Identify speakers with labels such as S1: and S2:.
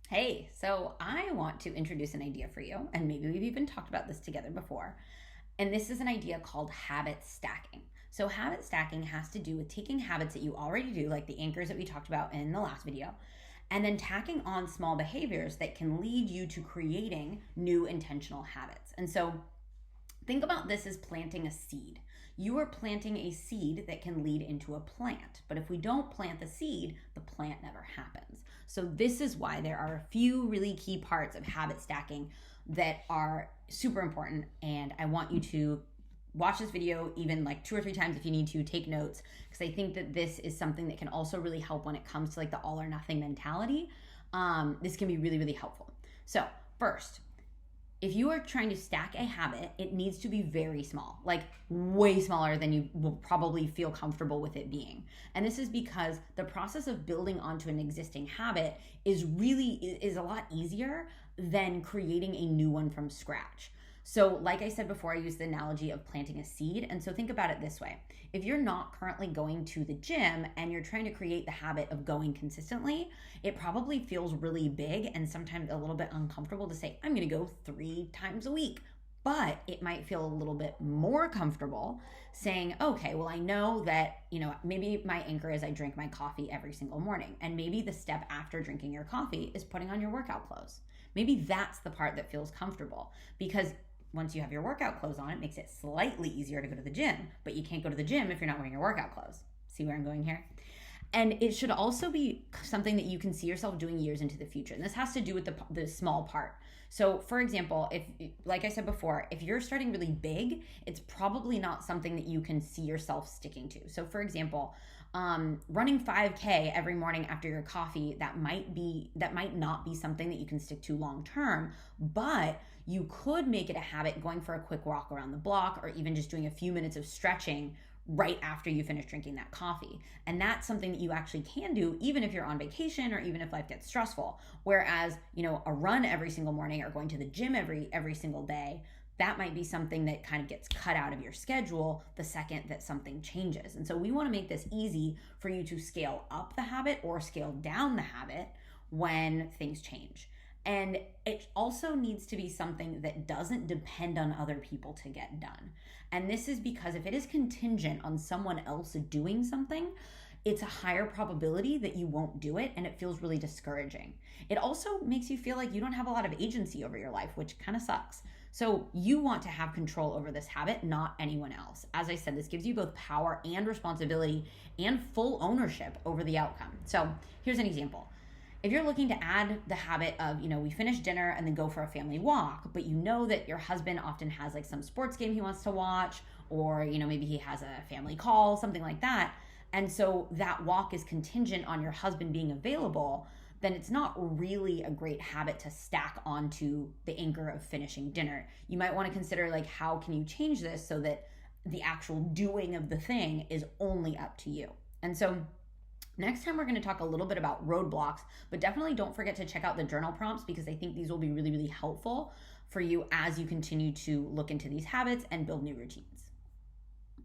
S1: Hey, so I want to introduce an idea for you, and maybe we've even talked about this together before. And this is an idea called habit stacking. So, habit stacking has to do with taking habits that you already do, like the anchors that we talked about in the last video, and then tacking on small behaviors that can lead you to creating new intentional habits. And so, think about this as planting a seed. You are planting a seed that can lead into a plant. But if we don't plant the seed, the plant never happens. So, this is why there are a few really key parts of habit stacking that are super important. And I want you to watch this video even like 2 or 3 times if you need to take notes, because I think that this is something that can also really help when it comes to like the all or nothing mentality. This can be really, really helpful. So, first, if you are trying to stack a habit, it needs to be very small, like way smaller than you will probably feel comfortable with it being. And this is because the process of building onto an existing habit is a lot easier than creating a new one from scratch. So, like I said before, I use the analogy of planting a seed. And so think about it this way. If you're not currently going to the gym and you're trying to create the habit of going consistently, it probably feels really big and sometimes a little bit uncomfortable to say, I'm going to go 3 times a week. But it might feel a little bit more comfortable saying, okay, well, I know that, maybe my anchor is I drink my coffee every single morning. And maybe the step after drinking your coffee is putting on your workout clothes. Maybe that's the part that feels comfortable, because once you have your workout clothes on, it makes it slightly easier to go to the gym, but you can't go to the gym if you're not wearing your workout clothes. See where I'm going here? And it should also be something that you can see yourself doing years into the future. And this has to do with the small part. So, for example, if, like I said before, if you're starting really big, it's probably not something that you can see yourself sticking to. So, for example, running 5K every morning after your coffee, that might not be something that you can stick to long term, but you could make it a habit going for a quick walk around the block, or even just doing a few minutes of stretching right after you finish drinking that coffee. And that's something that you actually can do even if you're on vacation or even if life gets stressful. Whereas, a run every single morning or going to the gym every single day, that might be something that kind of gets cut out of your schedule the second that something changes. And so we want to make this easy for you to scale up the habit or scale down the habit when things change. And it also needs to be something that doesn't depend on other people to get done. And this is because if it is contingent on someone else doing something, it's a higher probability that you won't do it, and it feels really discouraging. It also makes you feel like you don't have a lot of agency over your life, which kind of sucks. So you want to have control over this habit, not anyone else. As I said, this gives you both power and responsibility and full ownership over the outcome. So here's an example. If you're looking to add the habit of, we finish dinner and then go for a family walk, but you know that your husband often has like some sports game he wants to watch, or, maybe he has a family call, something like that. And so that walk is contingent on your husband being available, then it's not really a great habit to stack onto the anchor of finishing dinner. You might want to consider like, how can you change this so that the actual doing of the thing is only up to you? And so next time we're going to talk a little bit about roadblocks, but definitely don't forget to check out the journal prompts, because I think these will be really, really helpful for you as you continue to look into these habits and build new routines.